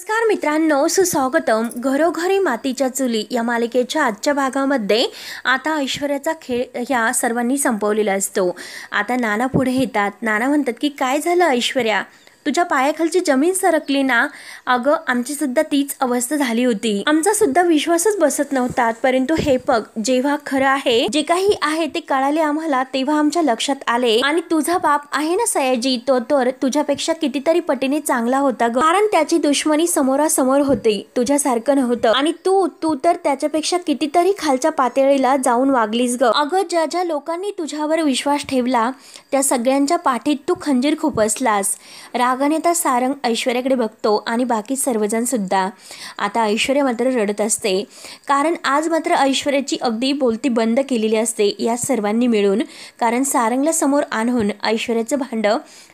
नमस्कार मित्रांनो, सुस्वागतम. घरोघरी मातीच्या चुली या मालिकेच्या आजच्या भागामध्ये आता ऐश्वर्याचा खेळ ह्या सर्वांनी संपवलेला असतो. आता नाना पुढे येतात. नाना म्हणतात की काय झालं ऐश्वर्या, तुझ्या पायाखालची जमीन सरकली ना? अगं आमची सुद्धा तीच अवस्था झाली होती. आमचा सुद्धा विश्वासच बसत नव्हता. परंतु हे बघ, जेव्हा खरं आहे जे काही आहे ते कळाले आम्हाला, तेव्हा आमच्या लक्षात आले. आणि तुझा बाप आहे ना सयाजी, तो तर तुझ्यापेक्षा कितीतरी पटीने चांगला होता ग. कारण त्याची दुश्मनी समोरासमोर होती, तुझ्यासारखं नव्हतं. आणि तू तर त्याच्यापेक्षा कितीतरी खालच्या पातळीला जाऊन वागलीस ग. अगं ज्या लोकांनी तुझ्यावर विश्वास ठेवला त्या सगळ्यांच्या पाठीत तू खंजीर खुपसलास. रागाने आता सारंग ऐश्वर्याकडे बघतो आणि बाकी सर्वजण सुद्धा. आता ऐश्वर्या मात्र रडत असते, कारण आज मात्र ऐश्वर्याची अगदी बोलती बंद केलेली असते या सर्वांनी मिळून. कारण सारंगला समोर आणून ऐश्वर्याचं भांड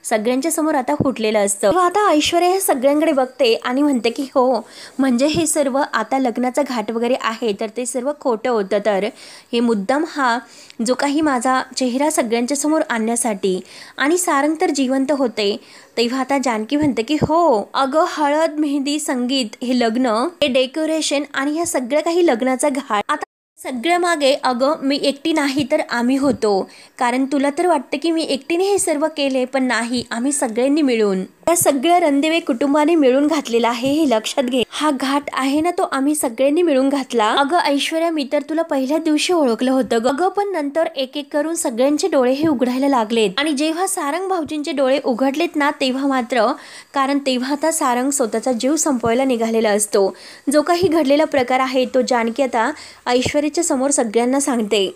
सगळ्यांच्या समोर आता फुटलेलं असतं. तेव्हा आता ऐश्वर्या ह्या सगळ्यांकडे बघते आणि म्हणते की हो, म्हणजे हे सर्व आता लग्नाचा घाट वगैरे आहे तर ते सर्व खोटं होतं. तर हे मुद्दाम हा जो काही माझा चेहरा सगळ्यांच्या समोर आणण्यासाठी. आणि सारंग तर जिवंत होते. तेव्हा आता जानकी म्हणते की हो अगं, हळद मेहंदी संगीत हे लग्न, हे डेकोरेशन आणि ह्या सगळ्या काही लग्नाचा घाट आता सगळ्या मागे अगं मी एकटी नाही तर आम्ही होतो. कारण तुला तर वाटतं की मी एकटीने हे सर्व केले, पण नाही, आम्ही सगळ्यांनी मिळून, त्या सगळ्या रणदिवे कुटुंबाने मिळून घातलेला आहे. हे लक्षात घे, हा घाट आहे ना तो आम्ही सगळ्यांनी मिळून घातला. अगं ऐश्वर्या, मी तर तुला पहिल्या दिवशी ओळखलं होतं अगं, पण नंतर एक एक करून सगळ्यांचे डोळे हे उघडायला लागलेत. आणि जेव्हा सारंग भाऊजींचे डोळे उघडलेत ना, तेव्हा मात्र, कारण तेव्हा आता सारंग स्वतःचा जीव संपवायला निघालेला असतो. जो काही घडलेला प्रकार आहे तो जानकी आता ऐश्वर्याच्या समोर सगळ्यांना सांगते.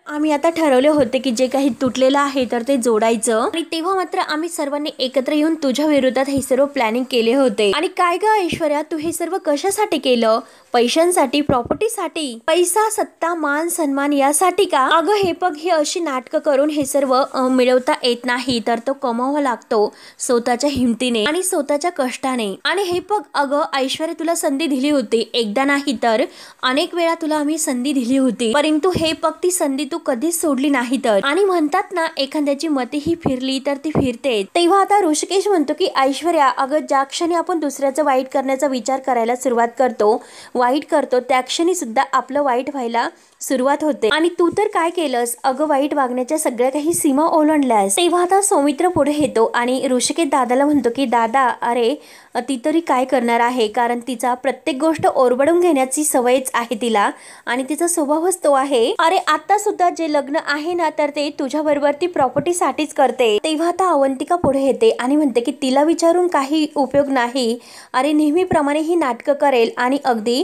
आम्ही आता ठरवले होते की जे काही तुटलेलं आहे तर ते जोडायचं. आणि तेव्हा मात्र आम्ही सर्वांनी एकत्र येऊन तुझ्या विरोधात हे सर्व प्लॅनिंग केले होते. आणि काय ग ऐश्वर्या, तू हे सर्व कशासाठी केलं? पैशांसाठी, प्रॉपर्टीसाठी, पैसा, सत्ता, मान, सन्मान यासाठी का? अगं हे बघ, ही अशी नाटकं करून हे सर्व मिळवता येत नाही, तर तो कमावा लागतो स्वतःच्या हिमतीने आणि स्वतःच्या कष्टाने. आणि हे बघ अगं ऐश्वर्या, तुला संधी दिली होती, एकदा नाही तर अनेक वेळा तुला आम्ही संधी दिली होती, परंतु हे बघ ती संधी तू कधीच सोडली नाही. तर आणि म्हणतात ना, एखाद्याची मती ही फिरली तर ती फिरते. तेव्हा आता ऋषिकेश म्हणतो की ऐश्वर्या, अगं ज्या क्षणी आपण दुसऱ्याचं वाईट करण्याचा विचार करायला सुरुवात करतो, वाईट करतो, त्या क्षणी सुद्धा आपलं वाईट व्हायला सुरुवात होते. आणि तू तर काय केलंस अगं, वाईट वागण्याच्या सगळ्या काही सीमा ओलांडल्यास. तेव्हा आता सौमित्र पुढे येतो आणि ऋषिकेश दादाला म्हणतो की दादा, अरे ती तरी काय करणार आहे, कारण तिचा प्रत्येक गोष्ट ओरबडून घेण्याची सवयच आहे तिला आणि तिचा स्वभावच तो आहे. अरे आता सुद्धा जे लग्न आहे ना, तर ते तुझ्या बरोबर ती प्रॉपर्टीसाठीच करते. तेव्हा आता अवंतिका पुढे येते आणि म्हणते की तिला विचारून काही उपयोग नाही. अरे नेहमीप्रमाणे ही नाटकं करेल आणि अगदी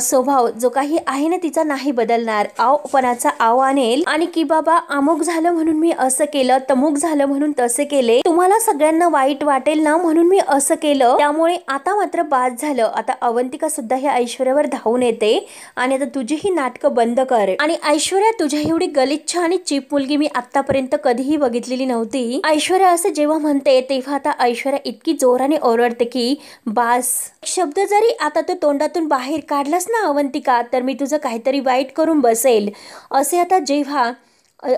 स्वभाव जो काही आहे ना तिचा नाही बदलणार. आवपणाचा आव आणेल आणि की बाबा अमुक झालं म्हणून मी असं केलं, तमुक झालं म्हणून तसे केले, तुम्हाला सगळ्यांना वाईट वाटेल ना म्हणून मी असं केलं, त्यामुळे आता मात्र बाद झालं. आता अवंतिका सुद्धा ह्या ऐश्वर्यावर धावून येते आणि आता तुझी ही नाटकं बंद कर. आणि ऐश्वर्या, तुझ्या एवढी गलिच्छ आणि चीप मुलगी मी आतापर्यंत कधीही बघितलेली नव्हती. ऐश्वर्या असे जेव्हा म्हणते तेव्हा आता ऐश्वर्या इतकी जोराने ओरडते की बास. शब्द जरी आता तो तोंडातून बाहेर काढलास ना अवंतिका, तर मी तुझं काहीतरी वाईट करून बसेल. असे आता जेव्हा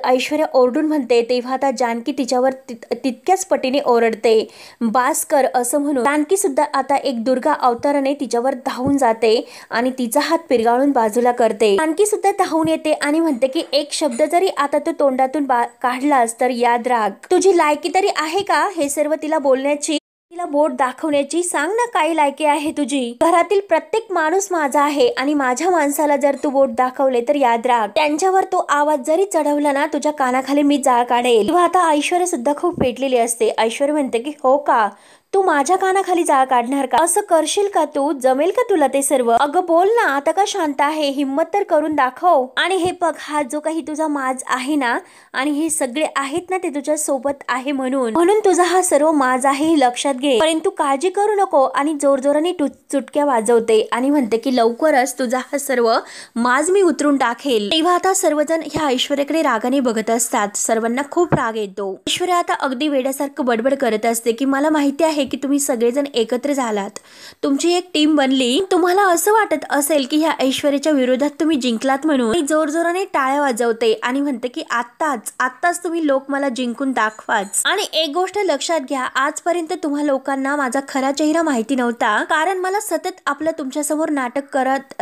ऐश्वर्या ओरडून म्हणते तेव्हा आता जानकी तिच्यावर तितक्याच पटीने ओरडते, बास कर असं म्हणून. जानकी सुद्धा आता एक दुर्गा अवताराने तिच्यावर धावून जाते आणि तिचा हात पिरगाळून बाजूला करते. जानकी सुद्धा धावून येते आणि म्हणते की एक शब्द जरी आता तो तोंडातून काढलास तर याद राख, तुझी लायकी तरी आहे का हे सर्व तिला बोलण्याची, तिला बोट दाखवण्याची? सांग ना काय लायकी आहे तुझी? घरातील प्रत्येक माणूस माझा आहे आणि माझ्या माणसाला जर तू बोट दाखवले तर याद राख, त्यांच्यावर तो आवाज जरी चढवला ना, तुझ्या कानाखाली मी जाळ काढेल. तेव्हा आता ऐश्वर्या सुद्धा खूप पेटलेली असते. ऐश्वर्या म्हणते की हो का, तू माझ्या कानाखाली जाळ काढणार का? असं करशील का तू? जमेल का तुला ते सर्व? अगं बोल ना, आता का शांत आहे? हिम्मत तर करून दाखव. आणि हे बघ, हा जो काही तुझा माज आहे ना, आणि हे सगळे आहेत ना ते तुझ्या सोबत आहे म्हणून तुझा हा सर्व माज आहे हे लक्षात घे. परंतु काळजी करू नको. आणि जोरजोराने चुटक्या वाजवते आणि म्हणते की लवकरच तुझा हा सर्व माज मी उतरून टाकेल. तेव्हा आता सर्वजण ह्या ऐश्वर्याकडे रागाने बघत असतात. सर्वांना खूप राग येतो. ऐश्वर्या आता अगदी वेड्यासारखं बडबड करत असते की मला माहिती आहे आहे की तुम्ही सगळेजण एकत्र झालात, तुमची एक टीम बनली. तुम्हाला असं वाटत असेल की ह्या ऐश्वर्याच्या विरोधात तुम्ही जिंकलात म्हणून जोरजोराने टाळ्या वाजवते आणि म्हणते की आत्ताच तुम्ही लोक मला जिंकून दाखवाच. आणि एक गोष्ट लक्षात घ्या, आजपर्यंत तुम्हा लोकांना माझा खरा चेहरा माहिती नव्हता, कारण मला सतत आपलं तुमच्यासमोर नाटक करत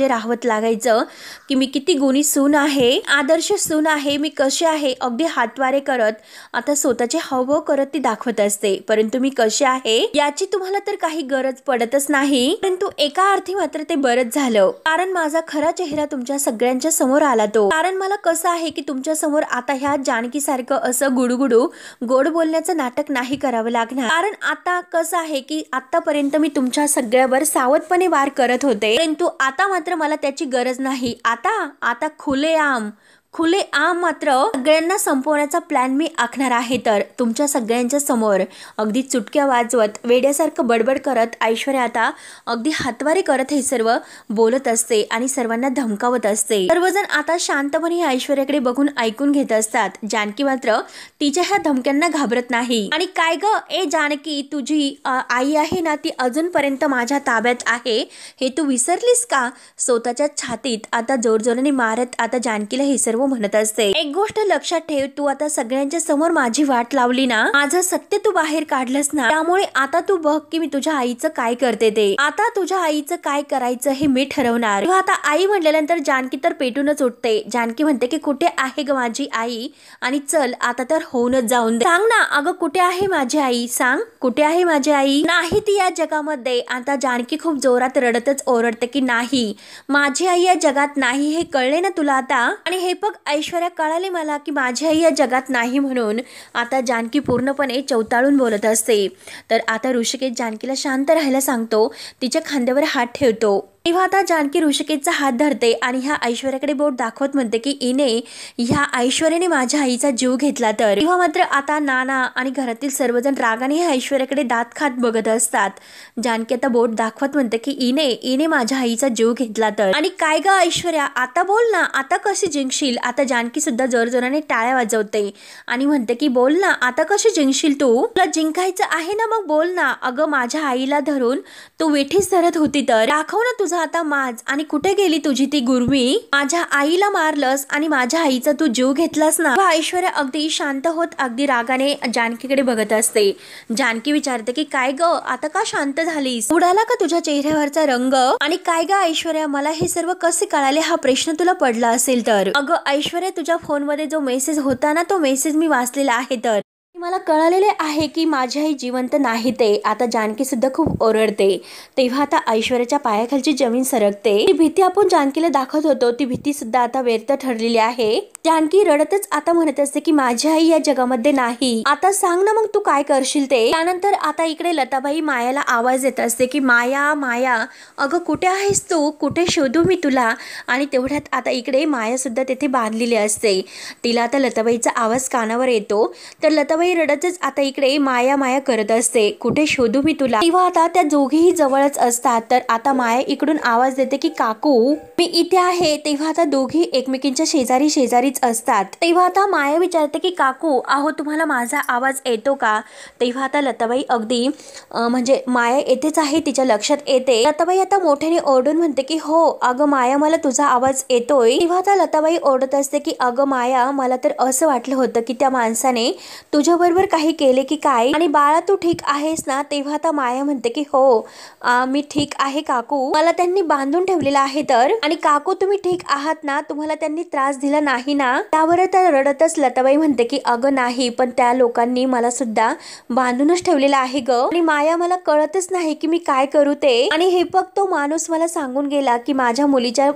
राहवत लागायचं की मी किती गुणी सून आहे, आदर्श सून आहे, मी कशी आहे, अगदी हातवारे करत आता स्वतःचे हावभाव करत ती दाखवत असते. परंतु मी कशी आहे याची तुम्हाला तर काही गरज पडतच नाही. परंतु एका अर्थी मात्र ते बरंच झालं, कारण माझा खरा चेहरा तुमच्या सगळ्यांच्या समोर आला. तो कारण मला कसं आहे की तुमच्या समोर आता ह्या जानकी सारखं असं गुडगुडू गोड बोलण्याचं नाटक नाही करावं लागणार. कारण आता कसं आहे की आतापर्यंत मी तुमच्या सगळ्यावर सावधपणे वार करत होते, परंतु आता मात्र मला त्याची गरज नाही. आता खुलेआम मात्र सगळ्यांना संपवण्याचा प्लॅन मी आखणार आहे. तर तुमच्या सगळ्यांच्या समोर अगदी चुटक्या वाजवत वेड्यासारखं बडबड करत ऐश्वर्या आता अगदी हातवारे करत हे सर्व बोलत असते आणि सर्वांना धमकावत असते. सर्वजण आता शांतपणे ऐश्वर्याकडे बघून ऐकून घेत असतात. जानकी मात्र तिच्या ह्या धमक्यांना घाबरत नाही. आणि काय ग ए जानकी, तुझी आई आहे ना, ती अजूनपर्यंत माझ्या ताब्यात आहे हे तू विसरलीस का? स्वतःच्या छातीत आता जोरजोराने मारत आता जानकीला हे सर्व म्हणत असते. एक गोष्ट लक्षात ठेव, तू आता सगळ्यांच्या समोर माझी वाट लावली ना, माझं सत्य तू बाहेर काढलंस ना, त्यामुळे आता तू बघ की मी तुझ्या आईचं काय करते ते. आता तुझ्या आईचं काय करायचं हे मी ठरवणार. आता आई म्हटल्यानंतर जानकी तर पेटूनच उठते. जानकी म्हणते की कुठे आहे ग माझी आई, आणि चल आता तर होऊनच जाऊन दे. सांग ना अगं, कुठे आहे माझी आई, सांग कुठे आहे माझी आई. नाही ती या जगामध्ये. आता जानकी खूप जोरात रडतच ओरडते की नाही, माझी आई या जगात नाही, हे कळले ना तुला आता. आणि हे बघ ऐश्वर्या, कळाले मला की माझी आई या जगात नाही म्हणून. आता जानकी पूर्णपणे चवताळून बोलत असते. तर आता ऋषिकेश जानकीला शांत राहायला सांगतो, तिच्या खांद्यावर हात ठेवतो. तेव्हा आता जानकी ऋषिकेशचा हात धरते आणि ह्या ऐश्वर्याकडे बोट दाखवत म्हणते की इने ह्या ऐश्वर्याने माझ्या आईचा जीव घेतला तर. तेव्हा मात्र आता नाना आणि घरातील सर्वजण रागाने ह्या ऐश्वर्याकडे दात खात बघत असतात. जानकी आता बोट दाखवत म्हणते की इने माझ्या आईचा जीव घेतला तर. आणि काय ग ऐश्वर्या, आता बोल ना, आता कशी जिंकशील. आता जानकी सुद्धा जोरजोराने टाळ्या वाजवते आणि म्हणते की बोल ना, आता कशी जिंकशील तू, तुला जिंकायचं आहे ना, मग बोल ना. अगं माझ्या आईला धरून तू वेठीच धरत होती तर दाखव ना तुझा आता माज. आणि कुठे गेली तुझी ती गुरमी, माझ्या आईला मारलंस आणि माझ्या आईचा तू जीव घेतलास ना. ऐश्वर्या अगदी शांत होत अगदी रागाने जानकीकडे बघत असते. जानकी विचारते की काय ग, आता का शांत झालीस, उडाला का तुझ्या चेहऱ्यावरचा रंग. आणि काय ग ऐश्वर्या, मला हे सर्व कसे कळाले हा प्रश्न तुला पडला असेल तर. अगं ऐश्वर्या, तुझ्या फोनमध्ये जो मेसेज होता ना, तो मेसेज मी वाचलेला आहे. तर मला कळालेले आहे की माझी आई जिवंत नाही ते. आता जानकी सुद्धा खूप ओरडते. तेव्हा आता ऐश्वर्याच्या पायाखालची जमीन सरकते. ती भीती आपण जानकीला दाखवत होतो, ती भीती सुद्धा आता व्यर्थ ठरलेली आहे. जानकी रडतच आता म्हणत असते की माझी आई या जगामध्ये नाही. आता सांग ना मग तू काय करशील ते. त्यानंतर आता इकडे लताबाई मायाला आवाज येत असते की माया अगं कुठे आहेस तू, कुठे शोधू मी तुला. आणि तेवढ्यात आता इकडे माया सुद्धा तेथे बांधलेली असते. तिला आता लताबाईचा आवाज कानावर येतो. तर लताबाई रडतच आता इकडे माया करत असते, कुठे शोधू मी तुला. तेव्हा आता त्या दोघीही जवळच असतात. तर आता माया इकडून आवाज देते की काकू मी इथे आहे. तेव्हा आता दोघी एकमेकींच्या शेजारीच असतात. तेव्हा आता माया विचारते की काकू आहो, तुम्हाला माझा आवाज येतो का. तेव्हा आता लताबाई अगदी म्हणजे माया येतेच आहे तिच्या लक्षात येते. लताबाई आता मोठ्याने ओरडून म्हणते की हो अगं माया, मला तुझा आवाज येतोय. तेव्हा आता लताबाई ओरडत असते की अगं माया, मला तर असं वाटलं होतं की त्या माणसाने तुझ्या बरोबर काही केले की काय, आणि बाळा तू ठीक आहेस ना. तेव्हा आता माया म्हणते की हो मी ठीक आहे काकू, मला त्यांनी बांधून ठेवलेलं आहे. तर आणि काकू तुम्ही ठीक आहात ना, तुम्हाला त्यांनी त्रास दिला नाही ना. त्यावर त्या रडतच लताबाई म्हणते की अगं नाही, पण त्या लोकांनी मला सुद्धा बांधूनच ठेवलेलं आहे ग. आणि माया, मला कळतच नाही की मी काय करू ते. आणि हे बघ, तो माणूस मला सांगून गेला की माझ्या मुलीच्या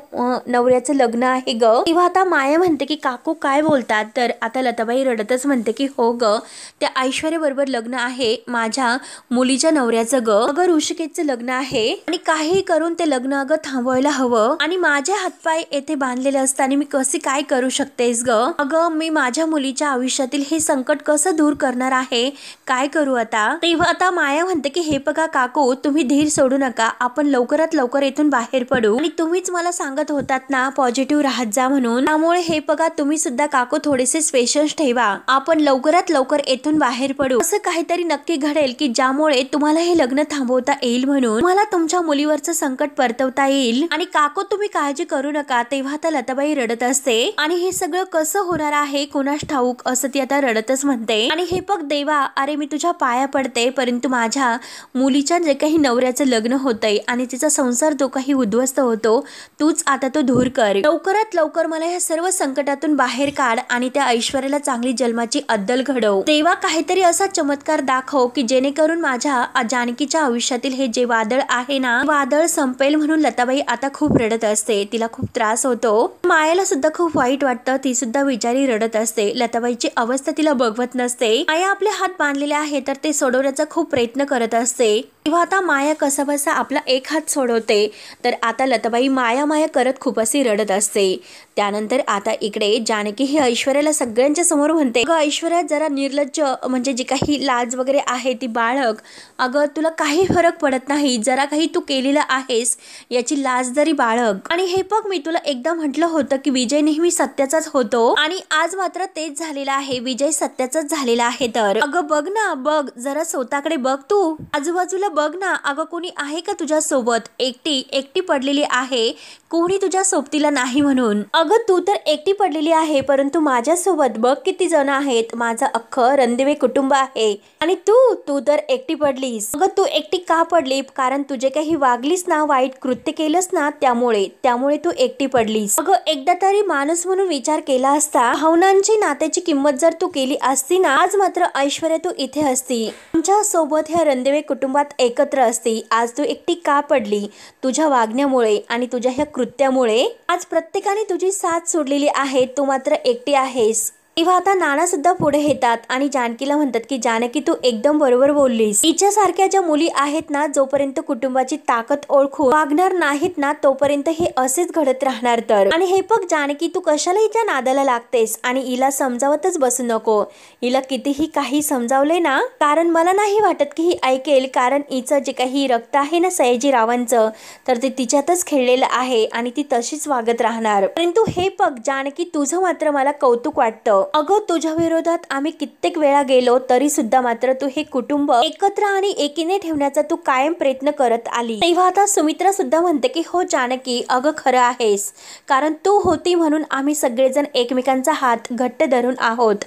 नवऱ्याचं लग्न आहे ग. तेव्हा आता माया म्हणते की काकू काय बोलतात. तर आता लताबाई रडतच म्हणते की हो ग, त्या ऐश्वर्या बरोबर लग्न आहे माझ्या मुलीच्या नवऱ्याचं ग. अगं ऋषिकेशचं लग्न आहे आणि काही करून ते लग्न अगं थांबवायला हवं. आणि माझे हातपाय येथे बांधलेले असताना मी कसे काय करू शकतेस ग. अगं मी माझ्या मुलीच्या आयुष्यातील हे संकट कसं दूर करणार आहे, काय करू आता. तेव्हा आता माया म्हणते की हे बघा काकू, तुम्ही धीर सोडू नका, आपण लवकरात लवकर इथून बाहेर पडू. आणि तुम्हीच मला सांगत होतात ना पॉझिटिव्ह राहत जा म्हणून, त्यामुळे हे बघा तुम्ही सुद्धा काकू थोडेसे पेशन्स ठेवा, आपण लवकरात लवकर येथून बाहेर पडू, असं काहीतरी नक्की घडेल की ज्यामुळे तुम्हाला हे लग्न थांबवता येईल, म्हणून तुम्हाला तुमच्या मुलीवरचं संकट परतवता येईल। आणि काकू तुम्ही काळजी करू नका। तेव्हा आता लताबाई रडत असते आणि हे सगळं कसं होणार आहे कोणास ठाऊक असं ती आता रडतच म्हणते। आणि हे बघ देवा, अरे मी तुझ्या पाया पडते, परंतु माझ्या मुलीच्या जे काही नवऱ्याचं लग्न होतंय आणि तिचा संसार जो काही उद्ध्वस्त होतो, तूच आता तो दूर कर। लवकरात लवकर मला या सर्व संकटातून बाहेर काढ आणि त्या ऐश्वर्याला चांगली जन्माची अद्दल घडव। देवा काहीतरी असा चमत्कार दाखव की जेणेकरून माझ्या जानकीच्या आयुष्यातील हे जे वादळ आहे ना, वादळ संपेल। म्हणून लताबाई आता खूप रडत असते, तिला खूप त्रास होतो। मायाला सुद्धा खूप वाईट वाटतं, ती सुद्धा बिचारी रडत असते। लताबाईची अवस्था तिला बघवत नसते। माया आपले हात बांधलेले आहे तर ते सोडवण्याचा खूप प्रयत्न करत असते। तेव्हा आता माया कसाबसा आपला एक हात सोडवते, तर आता लताबाई माया माया करत खूप अशी रडत असते। त्यानंतर आता इकडे जानकी ही ऐश्वर्याला सगळ्यांच्या समोर म्हणते, अगं ऐश्वर्या जरा निर्लज्ज, म्हणजे जी काही लाज वगैरे आहे ती बाळग। अगं तुला काही फरक पडत नाही, जरा काही तू केलेलं आहेस याची लाज जरी बाळग। आणि हे बघ मी तुला एकदा म्हटलं होतं की विजय नेहमी सत्याचाच होतो आणि आज मात्र तेच झालेलं आहे, विजय सत्याचाच झालेला आहे। तर अगं बघ ना, बघ जरा स्वतःकडे बघ, तू आजूबाजूला बघ ना, अगं कोणी आहे का तुझ्या सोबत? एकटी पडलेली आहे, कोणी तुझ्या सोबतीला नाही म्हणून। अगं तू तर एकटी पडलेली आहे, परंतु माझ्या सोबत बघ किती जण आहेत, माझं अख्खं रणदिवे कुटुंब आहे आणि तू तर एकटी पडलीस। अगं तू एकटी का पडली? कारण तुझे काही वागलीस ना, वाईट कृत्य केलंस ना, त्यामुळे तू एकटी पडलीस। अगं एकदा तरी माणूस म्हणून विचार केला असता, भावनांची नात्याची किंमत जर तू केली असती ना, आज मात्र ऐश्वर्या तू इथे असती, तुमच्या सोबत ह्या रणदिवे कुटुंबात एकत्र असती। आज तू एकटी का पडली? तुझ्या वागण्यामुळे आणि तुझ्या ह्या कृत्यामुळे आज प्रत्येकाने तुझी साथ सोडलेली आहे, तू मात्र एकटी आहेस। तेव्हा आता नाना सुद्धा पुढे येतात आणि जानकीला म्हणतात की जानकी तू एकदम बरोबर बोललीस, हिच्यासारख्या ज्या मुली आहेत ना, जोपर्यंत कुटुंबाची ताकद ओळखून वागणार नाहीत ना, तोपर्यंत हे असेच घडत राहणार। तर आणि हे बघ जानकी, तू कशाला हिच्या नादाला लागतेस आणि हिला समजावतच बसू नको। हिला कितीही काही समजावले ना, कारण मला नाही वाटत की ही ऐकेल, कारण हिचं जे काही रक्त आहे ना सयाजीरावांचं, तर ते तिच्यातच खेळलेलं आहे आणि ती तशीच वागत राहणार। परंतु हे बघ जानकी, तुझं मात्र मला कौतुक वाटतं। अगं तुझ्या विरोधात आम्ही कित्येक वेळा गेलो तरी सुद्धा मात्र तू हे कुटुंब एकत्र आणि एकीने ठेवण्याचा तू कायम प्रयत्न करत आली। तेव्हा आता सुमित्रा सुद्धा म्हणते की हो जानकी, अगं खरं आहेस, कारण तू होती म्हणून आम्ही सगळेजण एकमेकांचा हात घट्ट धरून आहोत।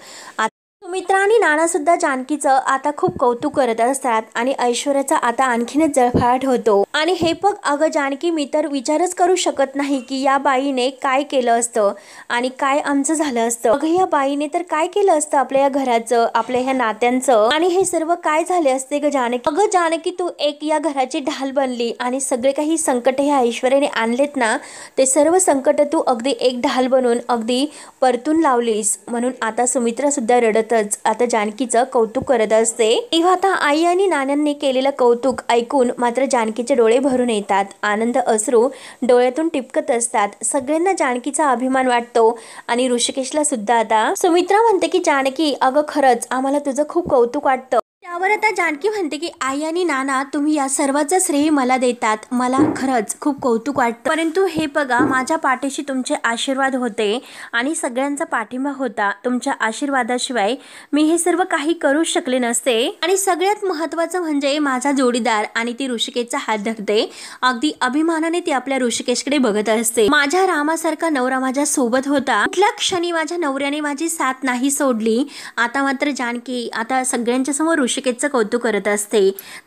सुमित्रा आणि नाना सुद्धा जानकीचं आता खूप कौतुक करत असतात आणि ऐश्वर्याचा आता आणखीनच जळफळाट होतो। आणि हे बघ अगं जानकी, मी तर विचारच करू शकत नाही की या बाईने काय केलं असतं आणि काय आमचं झालं असतं। अगं या बाईने तर काय केलं असतं आपल्या या घराचं, आपल्या ह्या नात्यांचं, आणि हे सर्व काय झाले असते ग जानकी। अगं जानकी, तू एक या घराची ढाल बनली आणि सगळे काही संकट ह्या ऐश्वर्याने आणलेत ना, ते सर्व संकट तू अगदी एक ढाल बनून अगदी परतून लावलीस। म्हणून आता सुमित्रा सुद्धा रडत आता जानकीचं कौतुक करत असते। तेव्हा आता आई आणि नानांनी केलेलं कौतुक ऐकून मात्र जानकीचे डोळे भरून येतात, आनंद अश्रू डोळ्यातून टिपकत असतात। सगळ्यांना जानकीचा अभिमान वाटतो आणि ऋषिकेशला सुद्धा आता सुमित्रा म्हणते की जानकी, अगं खरंच आम्हाला तुझं खूप कौतुक वाटतं। त्यावर आता जानकी म्हणते की आई आणि नाना, तुम्ही या सर्वाचं श्रेय मला देतात, मला खरंच खूप कौतुक वाटतं, परंतु हे बघा माझ्या पाठीशी तुमचे आशीर्वाद होते आणि सगळ्यांचा पाठिंबा होता, तुमच्या आशीर्वादाशिवाय मी हे सर्व काही करू शकले नसते। आणि सगळ्यात महत्त्वाचं म्हणजे माझा जोडीदार, आणि ती ऋषिकेशचा हात धरते, अगदी अभिमानाने ती आपल्या ऋषिकेशकडे बघत असते। माझ्या रामासारखा नवरा माझ्या सोबत होता, कुठल्या क्षणी माझ्या नवऱ्याने माझी साथ नाही सोडली। आता मात्र जानकी आता सगळ्यांच्या समोर ऋषिकेशचं कौतुक करत असते।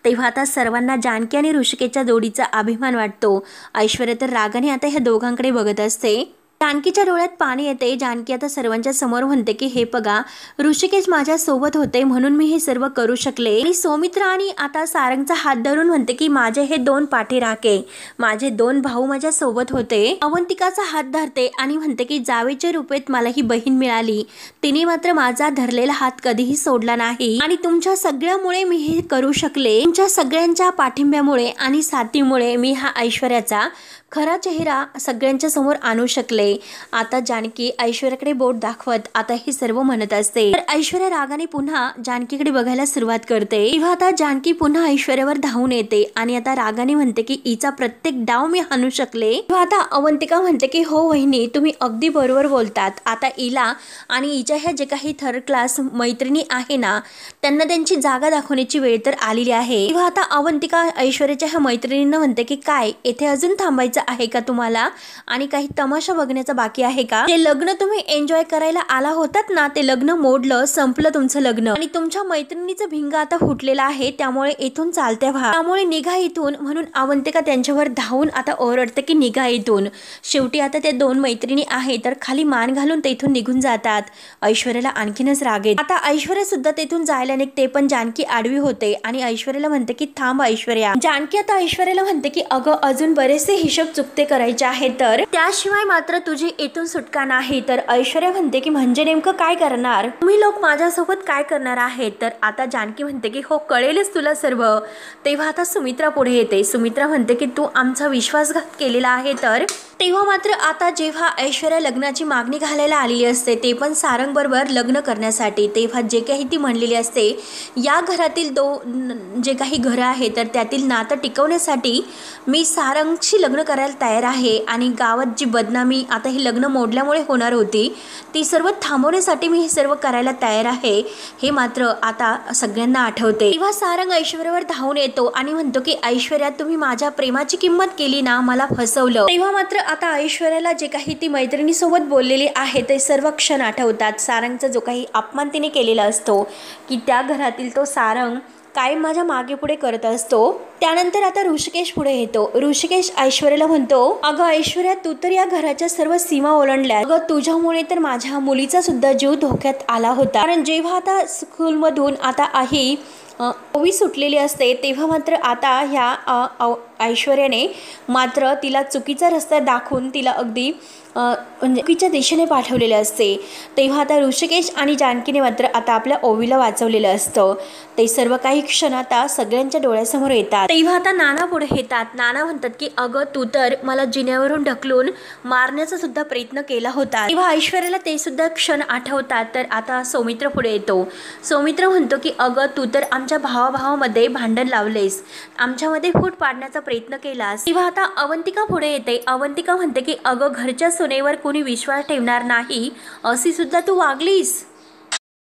तेव्हा आता सर्वांना जानकी आणि ऋषिकेशच्या जोडीचा अभिमान वाटतो। ऐश्वर्या तर रागाने आता ह्या दोघांकडे बघत असते। जानकीच्या डोळ्यात पाणी येते। जानकी आता सर्वांच्या समोर म्हणते की हे बघा, ऋषिकेश माझ्या सोबत होते म्हणून मी हे सर्व करू शकले। आणि सौमित्रा आणि आता सारंगचा हात धरून म्हणते की माझे हे दोन पाठीराखे, माझे दोन भाऊ माझ्या सोबत होते। अवंतिकाचा हात धरते आणि म्हणते की जावेच्या रूपेत मला ही बहीण मिळाली, तिने मात्र माझा धरलेला हात कधीही सोडला नाही आणि तुमच्या सगळ्यामुळे मी हे करू शकले। तुमच्या सगळ्यांच्या पाठिंब्यामुळे आणि साथीमुळे मी हा ऐश्वर्याचा खरा चेहरा सगळ्यांच्या समोर आणू शकले। असते। आता जानकी ऐश्वर्याकडे बोट दाखवत आता हे सर्व म्हणत असते। तर ऐश्वर्या रागाने पुन्हा जानकीकडे बघायला सुरुवात करते। तेव्हा आता जानकी पुन्हा ऐश्वर्यावर धावून येते आणि आता रागाने म्हणते की हिचा प्रत्येक डाव मी हाणू शकले। तेव्हा आता अवंतिका म्हणते की हो वहिनी, तुम्ही अगदी बरोबर बोलतात। आता हिला आणि हिच्या ह्या जे काही थर्ड क्लास मैत्रिणी आहे ना, त्यांना त्यांची जागा दाखवण्याची वेळ तर आलेली आहे। तेव्हा आता अवंतिका ऐश्वर्याच्या ह्या मैत्रिणींना म्हणते की काय येथे अजून थांबायचं आहे का तुम्हाला, आणि काही तमाशा बघण्याचा बाकी आहे का? ते लग्न तुम्ही एन्जॉय करायला आला होतात ना, ते लग्न मोडलं, संपलं तुमचं लग्न, आणि तुमच्या मैत्रिणीचं भिंग आता फुटलेला आहे, त्यामुळे इथून चालत्या व्हा, त्यामुळे निघा इथून। म्हणून अवंतिका त्यांच्यावर धावून आता ओरडते की निघा इथून। शेवटी आता त्या दोन मैत्रिणी आहे तर खाली मान घालून तेथून निघून जातात। ऐश्वर्याला आणखीनच राग येतो। आता ऐश्वर्या सुद्धा तेथून जायला निघते, पण जानकी आडवी होते आणि ऐश्वर्याला म्हणते की थांब ऐश्वर्या। जानकी आता ऐश्वर्याला म्हणते की अगं अजून बरेचसे हिशोब चुकते करायचे आहे, तर त्याशिवाय मात्र तुझी इथून सुटका नाही। तर ऐश्वर्या म्हणते की म्हणजे नेमकं काय करणार तुम्ही लोक, माझ्यासोबत काय करणार आहे? तर आता जानकी म्हणते की हो कळेलच तुला सर्व। तेव्हा आता सुमित्रा पुढे येते। सुमित्रा म्हणते की तू आमचा विश्वासघात केलेला आहे। तर तेव्हा मात्र आता जेव्हा ऐश्वर्या लग्नाची मागणी घालायला आलेली असते, ते पण सारंग बरोबर लग्न करण्यासाठी, तेव्हा जे काही ती म्हणलेली असते या घरातील जे काही घरं आहे तर त्यातील नातं टिकवण्यासाठी मी सारंगशी लग्न करायला तयार आहे, आणि गावात जी बदनामी आता हे लग्न मोडल्यामुळे होणार होती ती सर्व थांबवण्यासाठी मी हे सर्व करायला तयार आहे, हे मात्र आता सगळ्यांना आठवते। तेव्हा सारंग ऐश्वर्यावर धावून येतो आणि म्हणतो की ऐश्वर्या, तुम्ही माझ्या प्रेमाची किंमत केली ना, मला फसवलं। तेव्हा मात्र आता ऐश्वर्याला जे काही ती मैत्रिणीसोबत बोललेली आहे ते सर्व क्षण आठवतात। सारंगचा जो काही अपमान तिने केलेला असतो की त्या घरातील तो सारंग कायम माझ्या मागे पुढे करत असतो। त्यानंतर आता ऋषिकेश पुढे येतो। ऋषिकेश ऐश्वर्याला म्हणतो अगं ऐश्वर्या, तू तर या घराच्या सर्व सीमा ओलांडल्या। अगं तुझ्यामुळे तर माझ्या मुलीचा सुद्धा जीव धोक्यात आला होता, कारण जेव्हा आता स्कूलमधून आता ही ओवी सुटलेली असते, तेव्हा मात्र आता ह्या ऐश्वर्याने मात्र तिला चुकीचा रस्ता दाखवून तिला अगदी म्हणजे चुकीच्या दिशेने पाठवलेले असते। तेव्हा आता ऋषिकेश आणि जानकीने मात्र आता आपल्या ओवीला वाचवलेलं असतं। ते सर्व काही क्षण आता सगळ्यांच्या डोळ्यासमोर येतात। तेव्हा आता नाना पुढे येतात। नाना म्हणतात की अगं तू तर मला जिन्यावरून ढकलून मारण्याचा सुद्धा प्रयत्न केला होता। तेव्हा ऐश्वर्याला ते सुद्धा क्षण आठवतात। तर आता सौमित्र पुढे येतो। सौमित्र म्हणतो की अगं तू तर आमच्या भावाभावामध्ये भांडण लावलेस, आमच्यामध्ये फूट पाडण्याचा प्रयत्न केलास। तेव्हा आता अवंतिका पुढे येते। अवंतिका म्हणते की अगं घरच्या सुनेवर कोणी विश्वास ठेवणार नाही अशी सुद्धा तू वागलीस।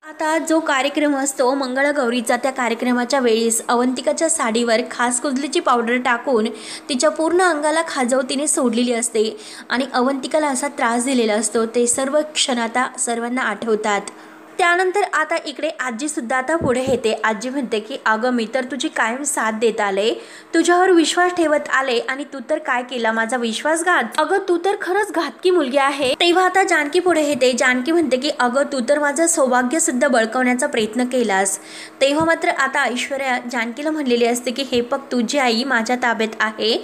आता जो कार्यक्रम असतो मंगळगौरीचा, त्या कार्यक्रमाच्या वेळेस अवंतिकाच्या साडीवर खास कुजलीची पावडर टाकून तिच्या पूर्ण अंगाला खाजव तिने सोडलेली असते आणि अवंतिकाला असा त्रास दिलेला असतो। ते सर्व क्षण आता सर्वांना आठवतात। त्यानंतर आता इकडे आजी सुद्धा आता पुढे येते। आजी म्हणते की अगं मी तर तुझी कायम साथ देत आले, तुझ्यावर विश्वास ठेवत आले, आणि तू तर काय केला माझा विश्वासघात। अगं तू तर खरंच घातकी मुलगी आहे। तेव्हा आता जानकी पुढे येते। जानकी म्हणते की अगं तू तर माझं सौभाग्य सुद्धा बळकावण्याचा प्रयत्न केलास। तेव्हा मात्र आता ऐश्वर्या जानकीला म्हणलेली असते की हे बघ, तुझी आई माझ्या ताब्यात आहे,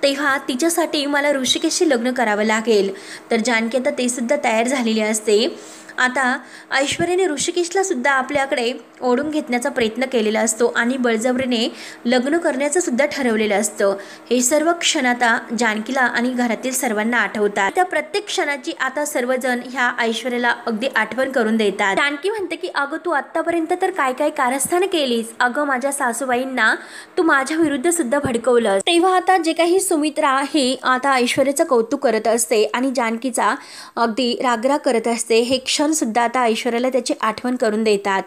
तेव्हा तिच्यासाठी मला ऋषिकेशशी लग्न करावं लागेल। तर जानकी आता ते सुद्धा तयार झालेली असते। आता ऐश्वर्याने ऋषिकेशला सुद्धा आपल्याकडे ओढून घेतण्याचा प्रयत्न केलेला असतो आणि बळजबरीने लग्न करण्याचं सुद्धा ठरवलेलं असतं। हे सर्व क्षण आता जानकीला आणि घरातील सर्वांना आठवतात। त्या प्रत्येक क्षणाची आता सर्वजण ह्या ऐश्वर्याला अगदी आठवण करून देतात। जानकी म्हणते की अगं तू आतापर्यंत तर काय काय कारस्थान केलीस, अगं माझ्या सासूबाईंना तू माझ्या विरुद्ध सुद्धा भडकवलं। तेव्हा आता जे काही सुमित्रा ही आता ऐश्वर्याचं कौतुक करत असते आणि जानकीचा अगदी रागराग करत असते, हे क्षण सुद्धा आता ऐश्वर्याला त्याची आठवण करून देतात।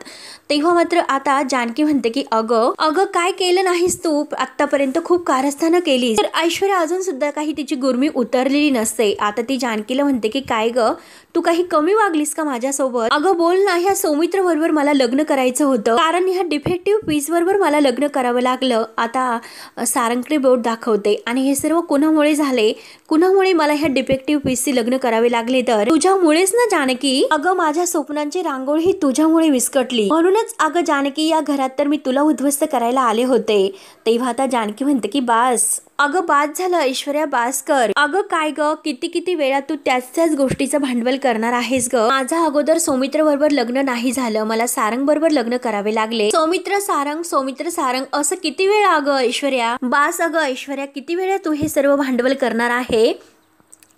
तेव्हा मात्र आता जानकी म्हणते की अगं काय केलं नाहीस तू आतापर्यंत, खूप कारस्थानं केलीस। तर ऐश्वर्या अजून सुद्धा काही तिची गुरमी उतरलेली नसते। आता ती जानकीला म्हणते की काय ग, तू काही कमी वागलीस का माझ्यासोबत? अगं बोल ना, ह्या सौमित्र बरोबर मला लग्न करायचं होतं, कारण ह्या डिफेक्टिव्ह पीस बरोबर मला लग्न करावं लागलं। आता सारंगकडे बोट दाखवते आणि हे सर्व कुणामुळे झाले, कुणामुळे मला ह्या डिफेक्टिव्ह पीसशी लग्न करावे लागले? तर तुझ्यामुळेच ना जानकी, अगं माझ्या स्वप्नांची रांगोळी ही तुझ्यामुळे विस्कटली, म्हणूनच अगं जानकी या घरात तर मी तुला उद्ध्वस्त करायला आले होते। तेव्हा आता जानकी म्हणते की बास, अगं बास झालं ऐश्वर्या, बास कर। अगं काय ग, किती किती वेळा तू त्याच गोष्टीचं भांडवल करणार आहेस ग? माझा अगोदर सौमित्र बरोबर लग्न नाही झालं, मला सारंग बरोबर लग्न करावे लागले। सौमित्र सारंग असं किती वेळा? अगं ऐश्वर्या बास, अगं ऐश्वर्या किती वेळा तू हे सर्व भांडवल करणार आहे?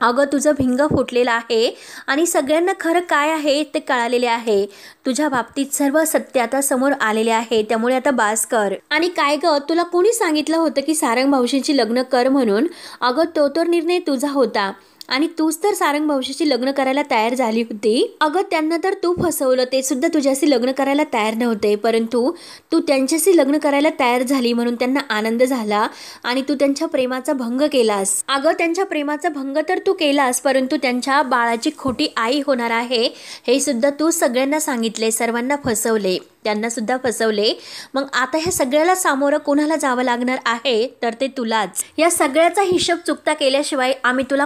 अगं तुझं भिंग फुटलेलं आहे आणि सगळ्यांना खरं काय आहे ते कळालेले आहे. तुझ्या बाबतीत सर्व सत्य आता समोर आलेले आहे, त्यामुळे आता बास कर. आणि काय ग, तुला कोणी सांगितलं होतं की सारंग भाऊजींची लग्न कर म्हणून? अगं तो तर निर्णय तुझा होता आणि तूच तर सारंग भाऊजीशी लग्न करायला तयार झाली होती. अगं त्यांना तर तू फसवलं, ते सुद्धा तुझ्याशी लग्न करायला तयार नव्हते, परंतु तू त्यांच्याशी लग्न करायला तयार झाली म्हणून त्यांना आनंद झाला आणि तू त्यांच्या प्रेमाचा भंग केलास. अगं त्यांच्या प्रेमाचा भंग तर तू केलास, परंतु त्यांच्या बाळाची खोटी आई होणार आहे हे सुद्धा तू सगळ्यांना सांगितले, सर्वांना फसवले, त्यांना सुद्धा फसवले. मग आता ह्या सगळ्याला सामोरं कोणाला जावं लागणार आहे? तर ते तुलाच. या सगळ्याचा हिशोब चुकता केल्याशिवाय आम्ही तुला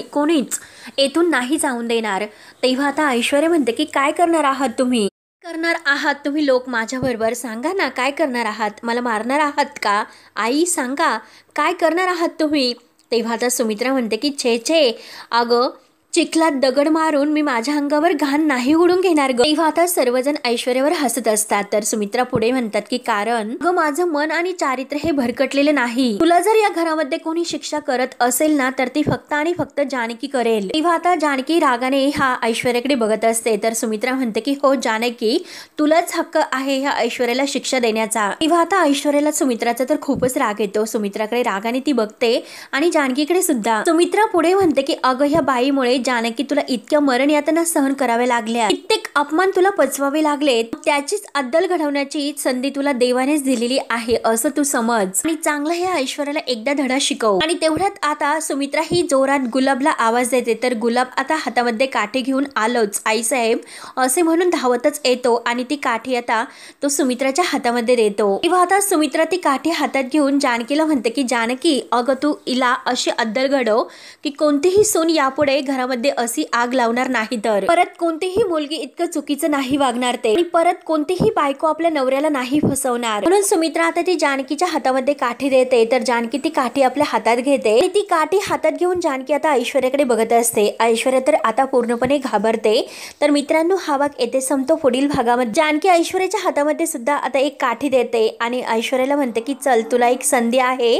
कोणीच येथून नाही जाऊन देणार. तेव्हा आता ऐश्वर्या म्हणते की काय करणार आहात तुम्ही? करणार आहात तुम्ही लोक माझ्याबरोबर? सांगा ना काय करणार आहात? मला मारणार आहात का? आई सांगा काय करणार आहात तुम्ही? तेव्हा आता सुमित्रा म्हणते की छे अगं चिखलात दगड मारून मी माझ्या अंगावर घाण नाही उडून घेणार ग. तेव्हा आता सर्वजण ऐश्वर्यावर हसत असतात. तर सुमित्रा पुढे म्हणतात की कारण ग माझं मन आणि चारित्र्य हे भरकटलेले नाही. तुला जर या घरामध्ये कोणी शिक्षा करत असेल ना तर ती फक्त आणि फक्त जानकी करेल. तेव्हा आता जानकी रागाने हा ऐश्वर्याकडे बघत असते. तर सुमित्रा म्हणते की हो जानकी, तुलाच हक्क आहे ह्या ऐश्वर्याला शिक्षा देण्याचा. तेव्हा आता ऐश्वर्याला सुमित्राचा तर खूपच राग येतो. सुमित्राकडे रागाने ती बघते आणि जानकीकडे सुद्धा. सुमित्रा पुढे म्हणते की अगं ह्या बाईमुळे जानकी तुला इतक्या मरण यातना सहन कराव्या लागल्या, कित्येक अपमान तुला पचवावे लागले, त्याचीच अद्दल घडवण्याची संधी तुला देवानेच दिलेली आहे असं तू समज आणि चांगला हे ऐश्वर्याला एकदा धडा शिकव. आणि तेवढ्यात आता सुमित्रा ही जोरात गुलाबला आवाज देते. तर गुलाब आता हातामध्ये काठी घेऊन आलोच आईसाहेब असे म्हणून धावतच येतो आणि ती काठी आता तो सुमित्राच्या हातामध्ये देतो. तेव्हा आता सुमित्रा ती काठी हातात घेऊन जानकीला म्हणते की जानकी अगं तू इला अशी अद्दल घडव की कोणतीही सून यापुढे घरामध्ये अशी आग लावणार नाही, तर परत कोणतीही मुलगी इतकं चुकीचं नाही वागणार ते, आणि परत कोणतीही बायको आपल्या नवऱ्याला नाही फसवणार. म्हणून सुमित्रा आता ती जानकीच्या हातामध्ये काठी देते. तर जानकी ती काठी आपल्या हातात घेते आणि ती काठी हातात घेऊन जानकी आता ऐश्वर्याकडे बघत असते. ऐश्वर्या तर आता पूर्णपणे घाबरते. तर मित्रांनो हा भाग येथे संपतो. पुढील भागामध्ये जानकी ऐश्वर्याच्या हातामध्ये सुद्धा आता एक काठी देते आणि ऐश्वर्याला म्हणते की चल तुला एक संधी आहे.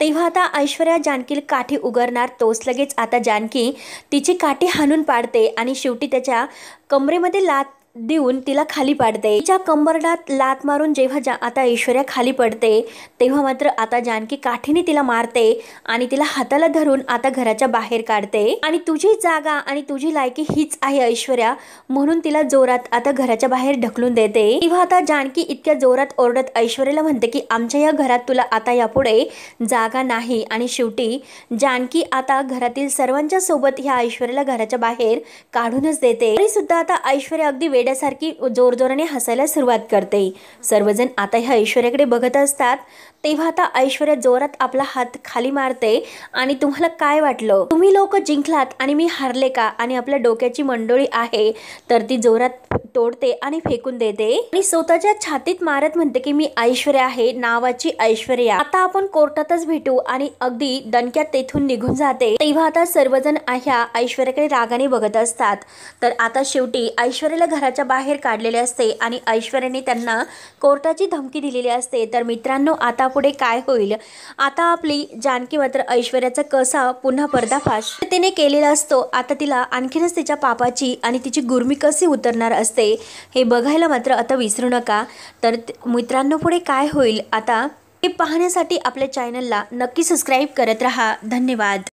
तेव्हा आता ऐश्वर्या जानकीला काठी उगारणार तोच लगेच आता जानकी तिची काठी हाणून पाडते आणि शेवटी त्याच्या कमरेमध्ये लात देऊन तिला खाली पाडते. तिच्या कंबरडात लात मारून जेव्हा आता ऐश्वर्या खाली पडते तेव्हा मात्र आता जानकी काठीने तिला मारते आणि तिला हाताला धरून आता घराच्या बाहेर काढते. आणि तुझी जागा आणि तुझी लायकी हीच आहे ऐश्वर्या म्हणून तिला जोरात आता घराच्या बाहेर ढकलून देते. तेव्हा आता जानकी इतक्या जोरात ओरडत ऐश्वर्याला म्हणते की आमच्या या घरात तुला आता यापुढे जागा नाही. आणि शेवटी जानकी आता घरातील सर्वांच्या सोबत ह्या ऐश्वर्याला घराच्या बाहेर काढूनच देते. तरी सुद्धा आता ऐश्वर्या अगदी वेड्यासारखी जोरजोराने हसायला सुरुवात करते. सर्वजण आता ह्या ऐश्वर्याकडे बघत असतात. तेव्हा आता ऐश्वर्या जोरात आपला हात खाली मारते आणि तुम्हाला काय वाटलं, तुम्ही लोक जिंकलात आणि मी हारले का? आणि आपल्या डोक्याची मंडोळी आहे तर ती जोरात तोडते आणि फेकून देते आणि स्वतःच्या छातीत मारत म्हणते की मी ऐश्वर्या आहे, नावाची ऐश्वर्या. आता आपण कोर्टातच भेटू आणि अगदी दणक्यात तेथून निघून जाते. तेव्हा आता सर्वजण ह्या ऐश्वर्याकडे रागाने बघत असतात. तर आता शेवटी ऐश्वर्याला घराच्या बाहेर काढलेले असते आणि ऐश्वर्याने त्यांना कोर्टाची धमकी दिलेली असते. तर मित्रांनो आता पुढे काय होईल? आता आपली जानकी मात्र ऐश्वर्याचा कसा पुन्हा पर्दाफाश तिने केलेला असतो. आता तिला आणखीनच तिच्या पापाची आणि तिची गुर्मी कशी उतरणार असते हे बघायला मात्र आता विसरू नका. तर मित्रांनो पुढे काय होईल आता हे पाहण्यासाठी आपल्या चॅनलला नक्की सबस्क्राईब करत राहा. धन्यवाद.